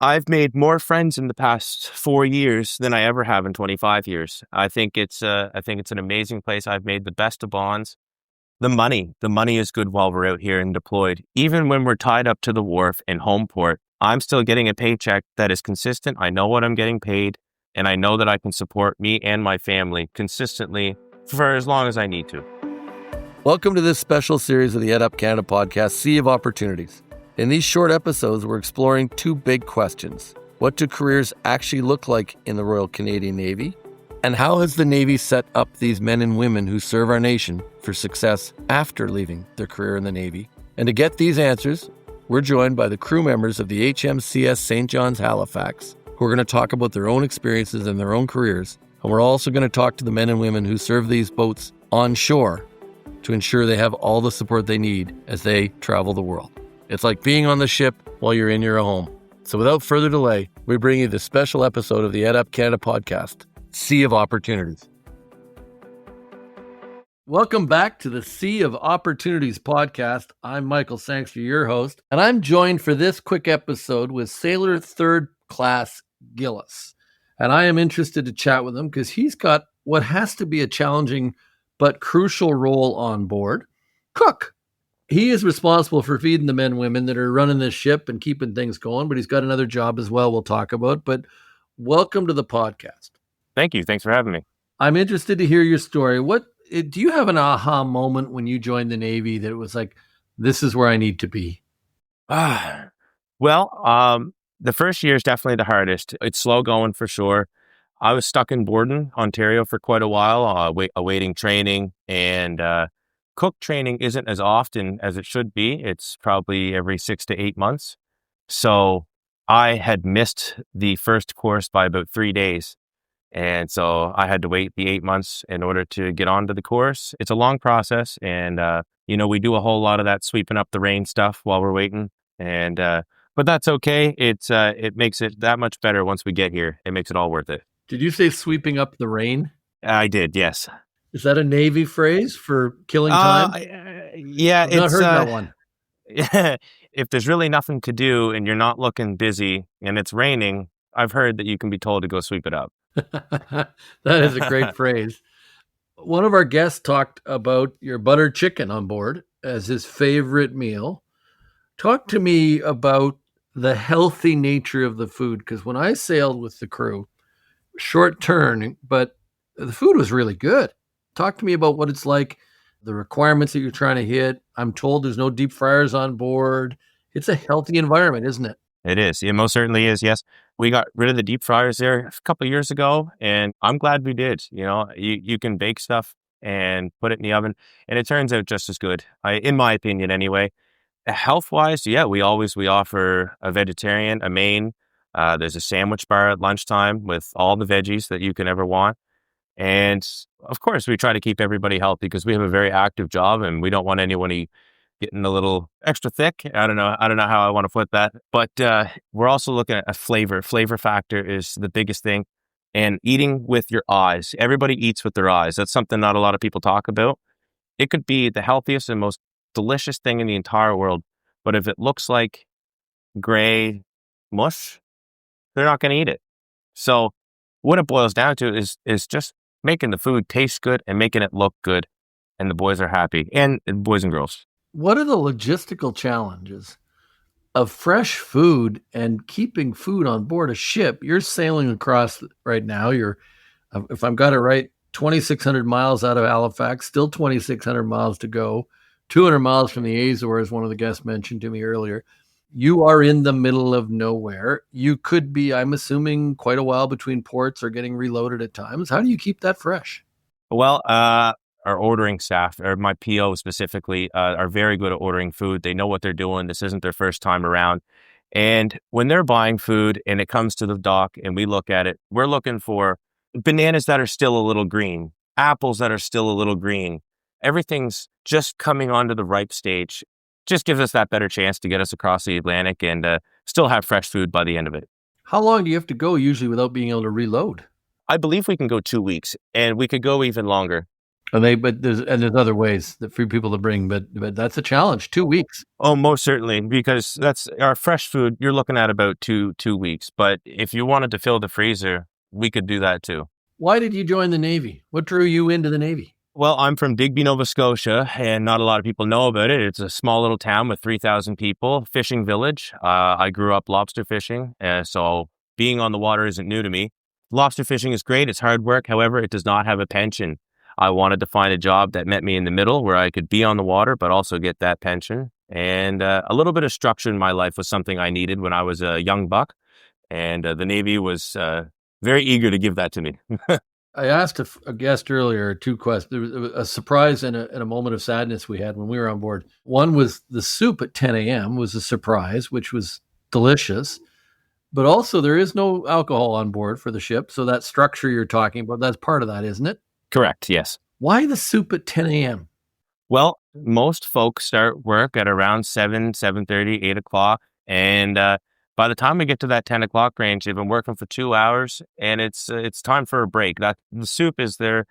I've made more friends in the past 4 years than I ever have in 25 years. I think it's an amazing place. I've made the best of bonds. The money is good while we're out here and deployed. Even when we're tied up to the wharf in home port, I'm still getting a paycheck that is consistent. I know what I'm getting paid, and I know that I can support me and my family consistently for as long as I need to. Welcome to this special series of the EdUp Canada Podcast, Sea of Opportunities. In these short episodes, we're exploring two big questions. What do careers actually look like in the Royal Canadian Navy? And how has the Navy set up these men and women who serve our nation for success after leaving their career in the Navy? And to get these answers, we're joined by the crew members of the HMCS St. John's Halifax, who are going to talk about their own experiences and their own careers. And we're also going to talk to the men and women who serve these boats on shore to ensure they have all the support they need as they travel the world. It's like being on the ship while you're in your home. So without further delay, we bring you this special episode of the EdUp Canada Podcast, Sea of Opportunities. Welcome back to the Sea of Opportunities podcast. I'm Michael Sangster, your host, and I'm joined for this quick episode with Sailor Third Class Gillis. And I am interested to chat with him because he's got what has to be a challenging but crucial role on board: cook. He is responsible for feeding the men and women that are running this ship and keeping things going, but he's got another job as well we'll talk about. But welcome to the podcast. Thank you. Thanks for having me. I'm interested to hear your story. Do you have an aha moment when you joined the Navy that it was like, this is where I need to be? The first year is definitely the hardest. It's slow going for sure. I was stuck in Borden, Ontario for quite a while, awaiting training, and cook training isn't as often as it should be. It's probably every 6 to 8 months. So I had missed the first course by about 3 days. And so I had to wait the 8 months in order to get onto the course. It's a long process. And, we do a whole lot of that sweeping up the rain stuff while we're waiting. And, but that's okay. It makes it that much better once we get here. It makes it all worth it. Did you say sweeping up the rain? I did, yes. Is that a Navy phrase for killing time? Yeah. I've not heard that one. If there's really nothing to do and you're not looking busy and it's raining, I've heard that you can be told to go sweep it up. That is a great phrase. One of our guests talked about your buttered chicken on board as his favorite meal. Talk to me about the healthy nature of the food, because when I sailed with the crew, short turn, but the food was really good. Talk to me about what it's like, the requirements that you're trying to hit. I'm told there's no deep fryers on board. It's a healthy environment, isn't it? It is. It most certainly is. Yes. We got rid of the deep fryers there a couple of years ago, and I'm glad we did. You can bake stuff and put it in the oven, and it turns out just as good, in my opinion anyway. Health-wise, yeah, we offer a vegetarian, a main. There's a sandwich bar at lunchtime with all the veggies that you can ever want. And of course, we try to keep everybody healthy because we have a very active job and we don't want anyone getting a little extra thick. I don't know how I want to put that, but we're also looking at a flavor. Flavor factor is the biggest thing, and eating with your eyes. Everybody eats with their eyes. That's something not a lot of people talk about. It could be the healthiest and most delicious thing in the entire world, but if it looks like gray mush, they're not going to eat it. So what it boils down to is just making the food taste good and making it look good, and the boys are happy, and boys and girls. What are the logistical challenges of fresh food and keeping food on board a ship? You're sailing across right now. You're, if I've got it right, 2,600 miles out of Halifax, still 2,600 miles to go, 200 miles from the Azores, one of the guests mentioned to me earlier. You are in the middle of nowhere. You could be, I'm assuming, quite a while between ports or getting reloaded at times. How do you keep that fresh? Well, our ordering staff, or my PO specifically, are very good at ordering food. They know what they're doing. This isn't their first time around. And when they're buying food and it comes to the dock and we look at it, we're looking for bananas that are still a little green, apples that are still a little green. Everything's just coming onto the ripe stage. Just gives us that better chance to get us across the Atlantic and still have fresh food by the end of it. How long do you have to go usually without being able to reload? I believe we can go 2 weeks, and we could go even longer. But there's other ways that for people to bring, but that's a challenge. 2 weeks. Oh, most certainly, because that's our fresh food. You're looking at about two weeks. But if you wanted to fill the freezer, we could do that too. Why did you join the Navy? What drew you into the Navy? Well, I'm from Digby, Nova Scotia, and not a lot of people know about it. It's a small little town with 3,000 people, fishing village. I grew up lobster fishing, so being on the water isn't new to me. Lobster fishing is great. It's hard work. However, it does not have a pension. I wanted to find a job that met me in the middle where I could be on the water, but also get that pension. And a little bit of structure in my life was something I needed when I was a young buck. And the Navy was very eager to give that to me. I asked a guest earlier 2 questions. There was a surprise and a moment of sadness we had when we were on board. One was the soup at 10 a.m. was a surprise, which was delicious. But also there is no alcohol on board for the ship. So that structure you're talking about, that's part of that, isn't it? Correct, yes. Why the soup at 10 a.m.? Well, most folks start work at around 7, 7:30, 8 o'clock. And by the time we get to that 10 o'clock range, they've been working for 2 hours and it's time for a break. The soup is their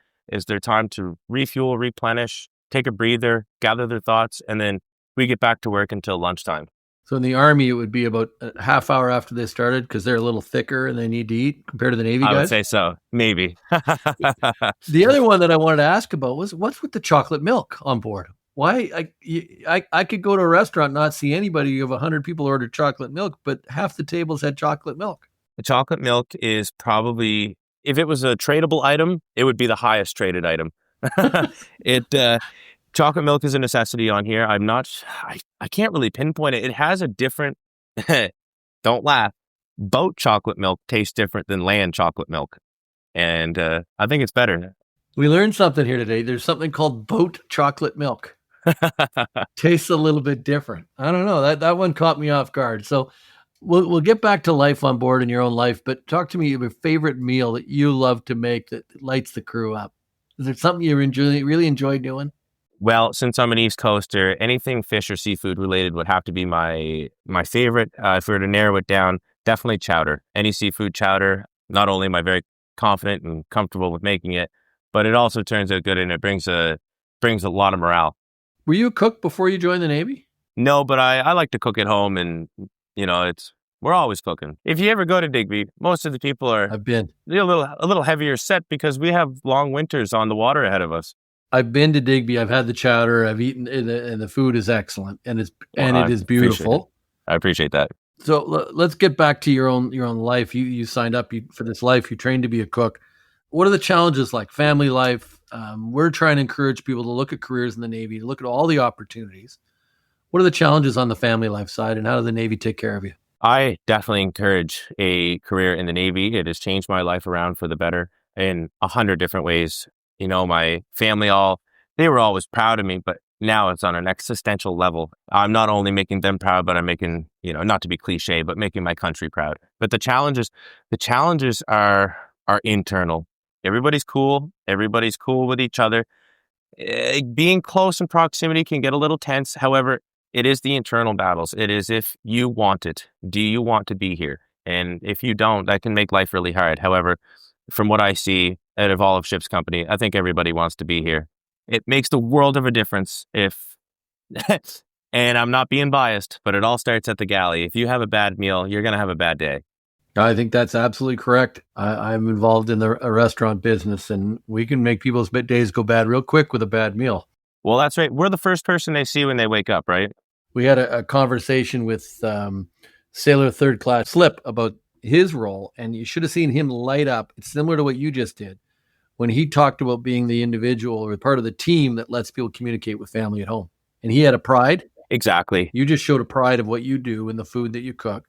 time to refuel, replenish, take a breather, gather their thoughts, and then we get back to work until lunchtime. So in the Army, it would be about a half hour after they started because they're a little thicker and they need to eat compared to the Navy guys? I would say so. Maybe. The other one that I wanted to ask about was what's with the chocolate milk on board? Why? I could go to a restaurant and not see anybody. You have 100 people order chocolate milk, but half the tables had chocolate milk. The chocolate milk is probably, if it was a tradable item, it would be the highest traded item. Chocolate milk is a necessity on here. I can't really pinpoint it. It has a different, don't laugh, boat chocolate milk tastes different than land chocolate milk. And I think it's better. We learned something here today. There's something called boat chocolate milk. Tastes a little bit different. I don't know. That one caught me off guard. So we'll get back to life on board in your own life, but talk to me of your favorite meal that you love to make that lights the crew up. Is there something you really enjoy doing? Well, since I'm an East Coaster, anything fish or seafood related would have to be my favorite. If we were to narrow it down, definitely chowder. Any seafood chowder. Not only am I very confident and comfortable with making it, but it also turns out good and it brings a lot of morale. Were you a cook before you joined the Navy? No, but I like to cook at home, and we're always cooking. If you ever go to Digby, most of the people I've been a little heavier set because we have long winters on the water ahead of us. I've been to Digby. I've had the chowder. I've eaten, and the food is excellent, and it is beautiful. I appreciate that. So let's get back to your own life. You signed up for this life. You trained to be a cook. What are the challenges like? Family life. We're trying to encourage people to look at careers in the Navy, to look at all the opportunities. What are the challenges on the family life side, and how does the Navy take care of you? I definitely encourage a career in the Navy. It has changed my life around for the better in 100 different ways. My family, they were always proud of me, but now it's on an existential level. I'm not only making them proud, but I'm making, not to be cliche, but making my country proud. But the challenges are internal. Everybody's cool with each other. Being close in proximity can get a little tense. However, it is the internal battles. It is if you want it. Do you want to be here? And if you don't, that can make life really hard. However, from what I see at Evolve Ships Company, I think everybody wants to be here. It makes the world of a difference if, and I'm not being biased, but it all starts at the galley. If you have a bad meal, you're going to have a bad day. I think that's absolutely correct. I'm involved in a restaurant business, and we can make people's days go bad real quick with a bad meal. Well, that's right. We're the first person they see when they wake up, right? We had a conversation with Sailor Third Class Slip about his role, and you should have seen him light up. It's similar to what you just did when he talked about being the individual or part of the team that lets people communicate with family at home. And he had a pride. Exactly. You just showed a pride of what you do and the food that you cook.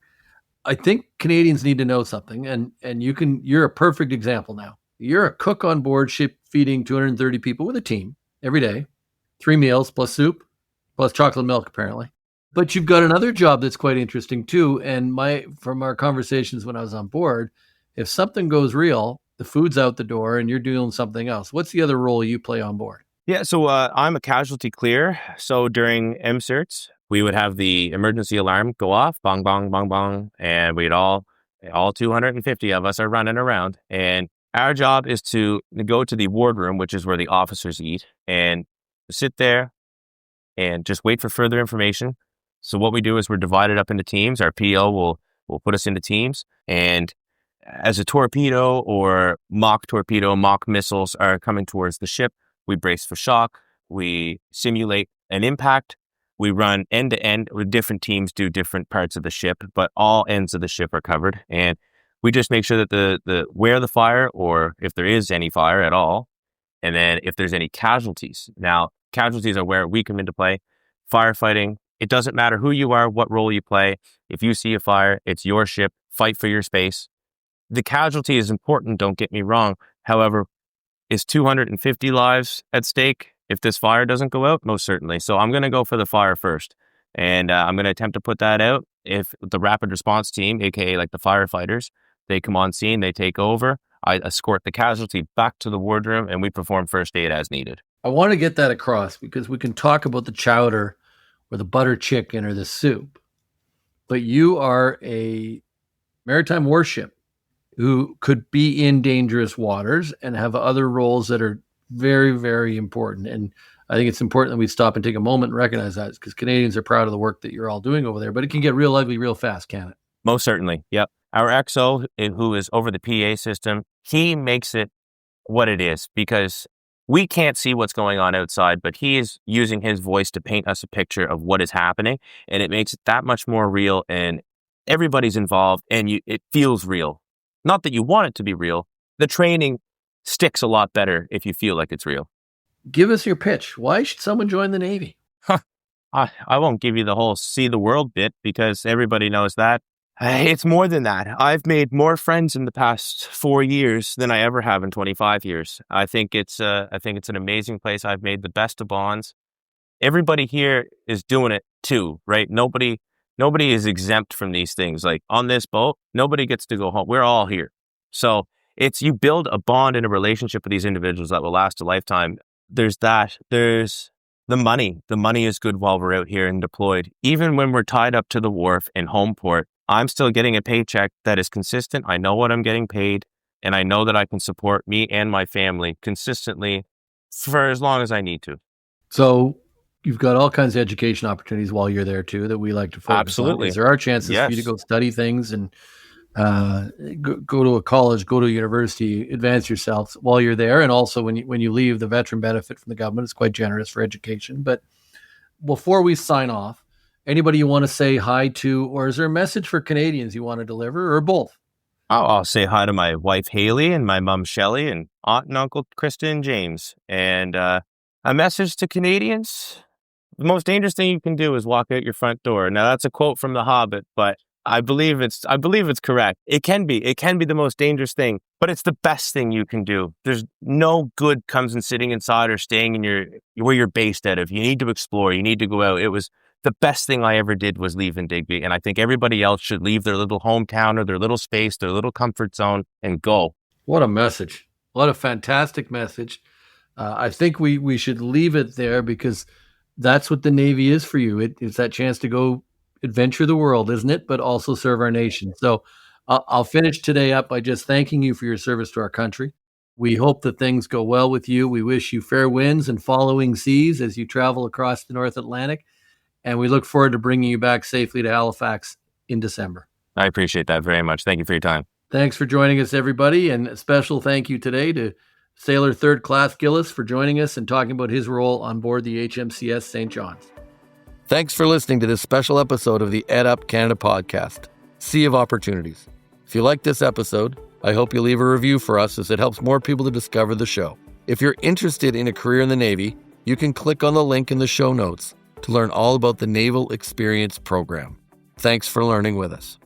I think Canadians need to know something, and you're a perfect example now. You're a cook on board ship feeding 230 people with a team every day, 3 meals plus soup, plus chocolate milk, apparently. But you've got another job that's quite interesting too. And from our conversations when I was on board, if something goes real, the food's out the door and you're doing something else. What's the other role you play on board? Yeah, so I'm a casualty clear. So during MCerts, we would have the emergency alarm go off, bong, bong, bong, bong, and we'd all 250 of us are running around. And Our job is to go to the wardroom, which is where the officers eat, and sit there and just wait for further information. So what we do is we're divided up into teams. Our PO will put us into teams, and as a torpedo or mock torpedo, mock missiles are coming towards the ship, we brace for shock. We simulate an impact. We run end to end. With different teams do different parts of the ship, but all ends of the ship are covered. And we just make sure that the where the fire, or if there is any fire at all, and then if there's any casualties. Now, casualties are where we come into play. Firefighting, it doesn't matter who you are, what role you play. If you see a fire, it's your ship. Fight for your space. The casualty is important, don't get me wrong. However, is 250 lives at stake if this fire doesn't go out? Most certainly. So I'm going to go for the fire first. And I'm going to attempt to put that out. If the rapid response team, aka like the firefighters, they come on scene, they take over, I escort the casualty back to the wardroom, and we perform first aid as needed. I want to get that across because we can talk about the chowder or the butter chicken or the soup, but you are a maritime warship who could be in dangerous waters and have other roles that are very, very important. And I think it's important that we stop and take a moment and recognize that, because Canadians are proud of the work that you're all doing over there, but it can get real ugly real fast, can't it? Most certainly. Yep. Our XO, who is over the PA system, he makes it what it is, because we can't see what's going on outside, but he is using his voice to paint us a picture of what is happening. And it makes it that much more real, and everybody's involved, and it feels real. Not that you want it to be real. The training sticks a lot better if you feel like it's real. Give us your pitch. Why should someone join the Navy? I won't give you the whole see the world bit, because everybody knows that. It's more than that. I've made more friends in the past 4 years than I ever have in 25 years. I think it's an amazing place. I've made the best of bonds. Everybody here is doing it too, right? Nobody is exempt from these things. Like on this boat, nobody gets to go home. We're all here. So you build a bond and a relationship with these individuals that will last a lifetime. There's that. There's the money. The money is good while we're out here and deployed. Even when we're tied up to the wharf in home port, I'm still getting a paycheck that is consistent. I know what I'm getting paid, and I know that I can support me and my family consistently for as long as I need to. So you've got all kinds of education opportunities while you're there too that we like to focus Absolutely. on. There are chances for you to go study things and go to a college, go to a university, advance yourself while you're there. And also when you leave, the veteran benefit from the government is quite generous for education. But before we sign off, anybody you want to say hi to, or is there a message for Canadians you want to deliver, or both? I'll say hi to my wife, Haley, and my mom, Shelley, and aunt and uncle, Krista and James. And a message to Canadians: the most dangerous thing you can do is walk out your front door. Now, that's a quote from The Hobbit, but I believe it's correct. It can be the most dangerous thing, but it's the best thing you can do. There's no good comes in sitting inside or staying in where you're based out of. You need to explore. You need to go out. It was the best thing I ever did was leave in Digby. And I think everybody else should leave their little hometown or their little space, their little comfort zone, and go. What a message. What a fantastic message. I think we should leave it there, because that's what the Navy is for you. It's that chance to go adventure the world, isn't it? But also serve our nation. So I'll finish today up by just thanking you for your service to our country. We hope that things go well with you. We wish you fair winds and following seas as you travel across the North Atlantic. And we look forward to bringing you back safely to Halifax in December. I appreciate that very much. Thank you for your time. Thanks for joining us, everybody. And a special thank you today to Sailor Third Class Gillis for joining us and talking about his role on board the HMCS St. John's. Thanks for listening to this special episode of the EdUp Canada Podcast, Sea of Opportunities. If you like this episode, I hope you leave a review for us, as it helps more people to discover the show. If you're interested in a career in the Navy, you can click on the link in the show notes to learn all about the Naval Experience Program. Thanks for learning with us.